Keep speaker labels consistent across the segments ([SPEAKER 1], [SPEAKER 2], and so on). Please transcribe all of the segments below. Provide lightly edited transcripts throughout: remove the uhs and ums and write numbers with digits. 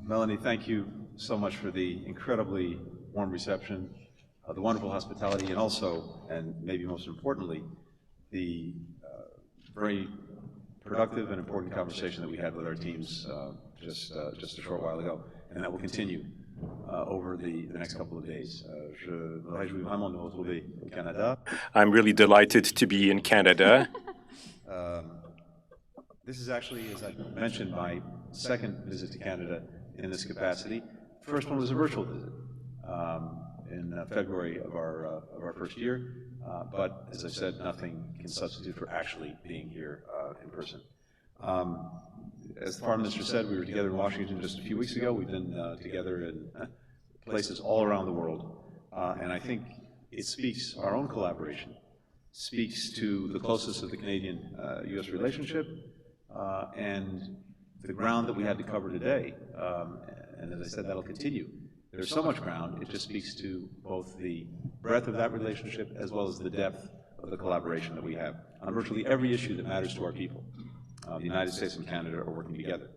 [SPEAKER 1] Melanie, thank you so much for the incredibly warm reception, the wonderful hospitality, and also, and maybe most importantly, the very productive and important conversation that we had with our teams just a short while ago, and that will continue over the next couple of days.
[SPEAKER 2] I'm really delighted to be in Canada.
[SPEAKER 1] This is actually, as I mentioned, my second visit to Canada in this capacity. The first one was a virtual visit in February of our first year, but as I said, nothing can substitute for actually being here in person. As the Foreign Minister said, we were together in Washington just a few weeks ago. We've been together in places all around the world, and I think it speaks, our own collaboration, speaks to the closeness of the Canadian-U.S. relationship and the ground that we had to cover today. And as I said, that'll continue. There's so much ground, it just speaks to both the breadth of that relationship as well as the depth of the collaboration that we have on virtually every issue that matters to our people. The United States and Canada are working together.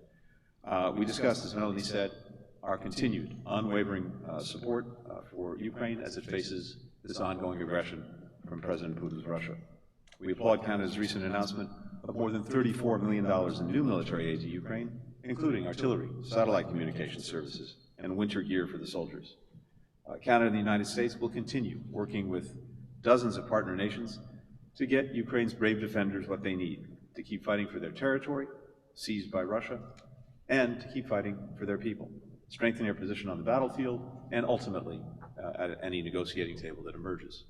[SPEAKER 1] We discussed, as Melanie said, our continued, unwavering support for Ukraine as it faces this ongoing aggression from President Putin's Russia. We applaud Canada's recent announcement of more than $34 million in new military aid to Ukraine, including artillery, satellite communication services, and winter gear for the soldiers. Canada and the United States will continue working with dozens of partner nations to get Ukraine's brave defenders what they need to keep fighting for their territory, seized by Russia, and to keep fighting for their people, strengthening their position on the battlefield, and ultimately at any negotiating table that emerges.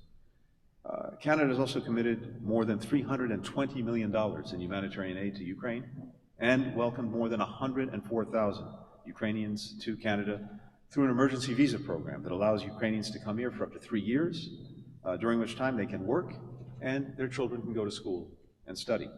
[SPEAKER 1] Canada has also committed more than $320 million in humanitarian aid to Ukraine and welcomed more than 104,000 Ukrainians to Canada through an emergency visa program that allows Ukrainians to come here for up to 3 years, during which time they can work and their children can go to school and study.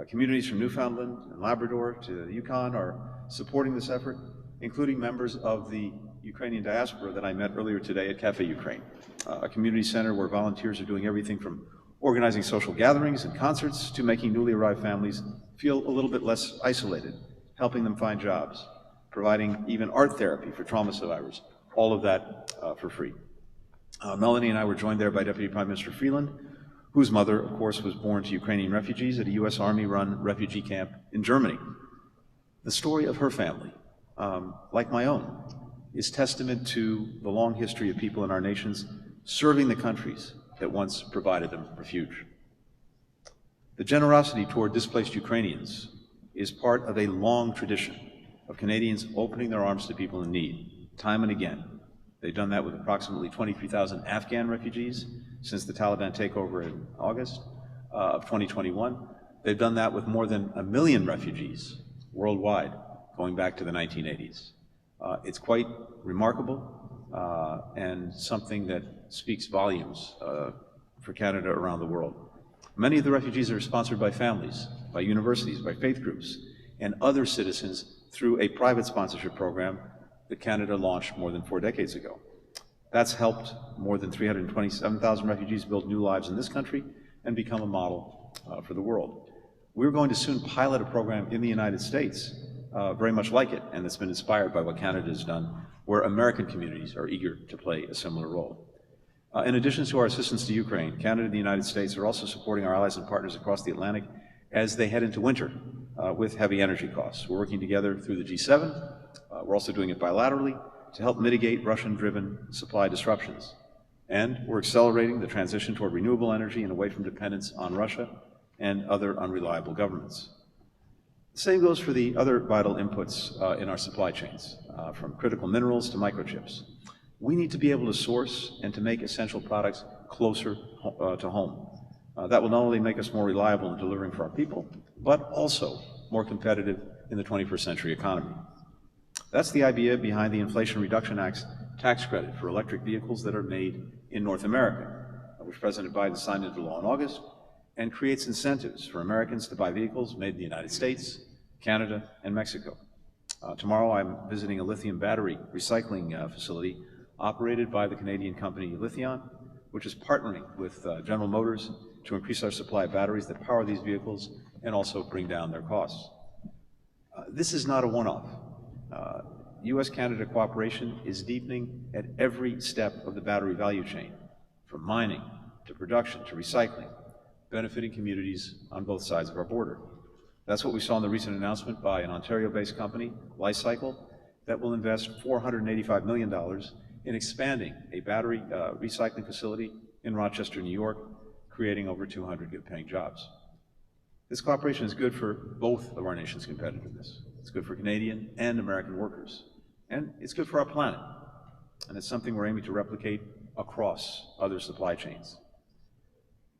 [SPEAKER 1] Communities from Newfoundland and Labrador to the Yukon are supporting this effort, including members of the Ukrainian diaspora that I met earlier today at Cafe Ukraine, a community center where volunteers are doing everything from organizing social gatherings and concerts to making newly arrived families feel a little bit less isolated, helping them find jobs, providing even art therapy for trauma survivors, all of that for free. Melanie and I were joined there by Deputy Prime Minister Freeland, whose mother, of course, was born to Ukrainian refugees at a U.S. Army-run refugee camp in Germany. The story of her family, like my own, is testament to the long history of people in our nations serving the countries that once provided them refuge. The generosity toward displaced Ukrainians is part of a long tradition of Canadians opening their arms to people in need, time and again. They've done that with approximately 23,000 Afghan refugees since the Taliban takeover in August of 2021. They've done that with more than 1 million refugees worldwide, going back to the 1980s. It's quite remarkable and something that speaks volumes for Canada around the world. Many of the refugees are sponsored by families, by universities, by faith groups, and other citizens through a private sponsorship program that Canada launched more than 4 decades ago. That's helped more than 327,000 refugees build new lives in this country and become a model for the world. We're going to soon pilot a program in the United States very much like it, and it's been inspired by what Canada has done, where American communities are eager to play a similar role. In addition to our assistance to Ukraine, Canada and the United States are also supporting our allies and partners across the Atlantic as they head into winter with heavy energy costs. We're working together through the G7. We're also doing it bilaterally to help mitigate Russian-driven supply disruptions. And we're accelerating the transition toward renewable energy and away from dependence on Russia and other unreliable governments. The same goes for the other vital inputs in our supply chains, from critical minerals to microchips. We need to be able to source and to make essential products closer to home. That will not only make us more reliable in delivering for our people, but also more competitive in the 21st century economy. That's the idea behind the Inflation Reduction Act's tax credit for electric vehicles that are made in North America, which President Biden signed into law in August, and creates incentives for Americans to buy vehicles made in the United States, Canada, and Mexico. Tomorrow I'm visiting a lithium battery recycling facility operated by the Canadian company Lithion, which is partnering with General Motors to increase our supply of batteries that power these vehicles and also bring down their costs. This is not a one-off. U.S.-Canada cooperation is deepening at every step of the battery value chain, from mining to production to recycling, benefiting communities on both sides of our border. That's what we saw in the recent announcement by an Ontario-based company, Li-Cycle, that will invest $485 million in expanding a battery recycling facility in Rochester, New York, creating over 200 good-paying jobs. This cooperation is good for both of our nation's competitiveness. It's good for Canadian and American workers, and it's good for our planet. And it's something we're aiming to replicate across other supply chains.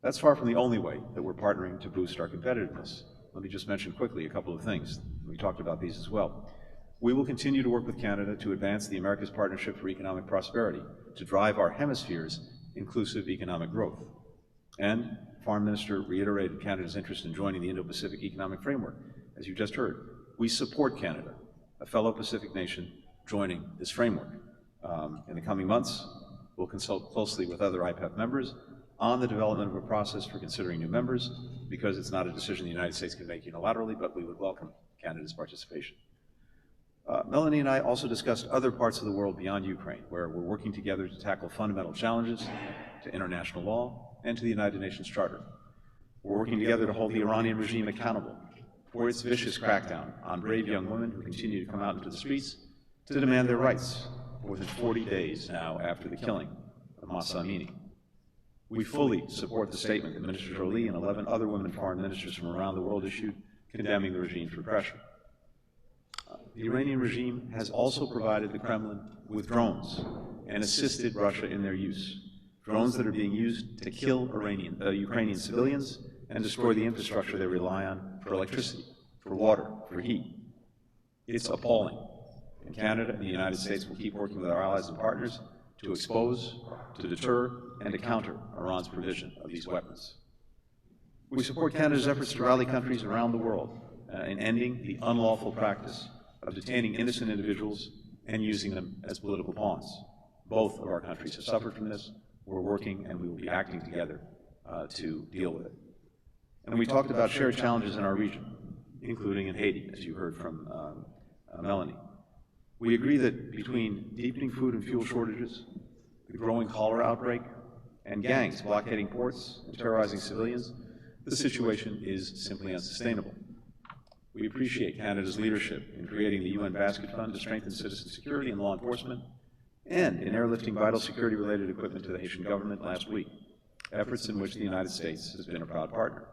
[SPEAKER 1] That's far from the only way that we're partnering to boost our competitiveness. Let me just mention quickly a couple of things. We talked about these as well. We will continue to work with Canada to advance the America's Partnership for Economic Prosperity, to drive our hemisphere's inclusive economic growth. And Foreign Minister reiterated Canada's interest in joining the Indo-Pacific Economic Framework. As you just heard, we support Canada, a fellow Pacific nation, joining this framework. In the coming months, we'll consult closely with other IPEF members on the development of a process for considering new members, because it's not a decision the United States can make unilaterally, but we would welcome Canada's participation. Melanie and I also discussed other parts of the world beyond Ukraine, where we're working together to tackle fundamental challenges to international law and to the United Nations Charter. We're working together to hold the Iranian regime accountable for its vicious crackdown on brave young women who continue to come out into the streets to demand their rights, more than 40 days now after the killing of Mahsa Amini. We fully support the statement that Minister Jolie and 11 other women foreign ministers from around the world issued condemning the regime's repression. The Iranian regime has also provided the Kremlin with drones and assisted Russia in their use. Drones that are being used to kill Ukrainian civilians and destroy the infrastructure they rely on for electricity, for water, for heat. It's appalling. And Canada and the United States will keep working with our allies and partners to expose, to deter, and to counter Iran's provision of these weapons. We support Canada's efforts to rally countries around the world in ending the unlawful practice of detaining innocent individuals and using them as political pawns. Both of our countries have suffered from this. We're working and we will be acting together to deal with it. And we talked about shared challenges in our region, including in Haiti, as you heard from Melanie. We agree that between deepening food and fuel shortages, the growing cholera outbreak, and gangs blockading ports and terrorizing civilians, the situation is simply unsustainable. We appreciate Canada's leadership in creating the UN Basket Fund to strengthen citizen security and law enforcement, and in airlifting vital security-related equipment to the Haitian government last week, efforts in which the United States has been a proud partner.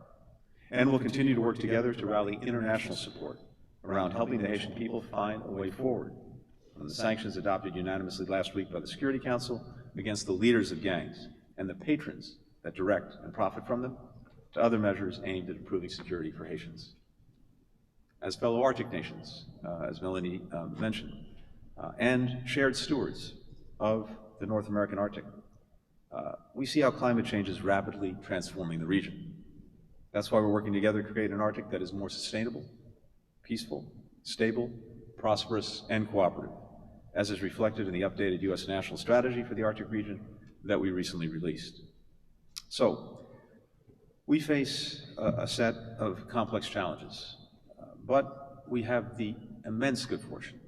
[SPEAKER 1] And we'll continue to work together to rally international support around helping the Haitian people find a way forward from the sanctions adopted unanimously last week by the Security Council against the leaders of gangs and the patrons that direct and profit from them, to other measures aimed at improving security for Haitians. As fellow Arctic nations, as Melanie mentioned, and shared stewards of the North American Arctic, we see how climate change is rapidly transforming the region. That's why we're working together to create an Arctic that is more sustainable, peaceful, stable, prosperous, and cooperative, as is reflected in the updated U.S. National Strategy for the Arctic region that we recently released. So, we face a set of complex challenges, but we have the immense good fortune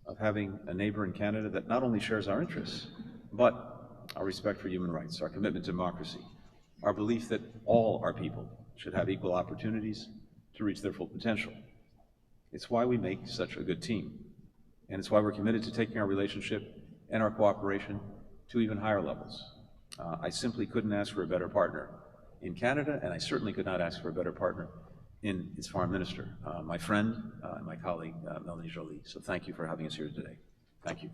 [SPEAKER 1] of having a neighbor in Canada that not only shares our interests, but our respect for human rights, our commitment to democracy, our belief that all our people should have equal opportunities to reach their full potential. It's why we make such a good team, and it's why we're committed to taking our relationship and our cooperation to even higher levels. I simply couldn't ask for a better partner in Canada, and I certainly could not ask for a better partner in its foreign minister, my friend and my colleague, Melanie Jolie. So thank you for having us here today. Thank you.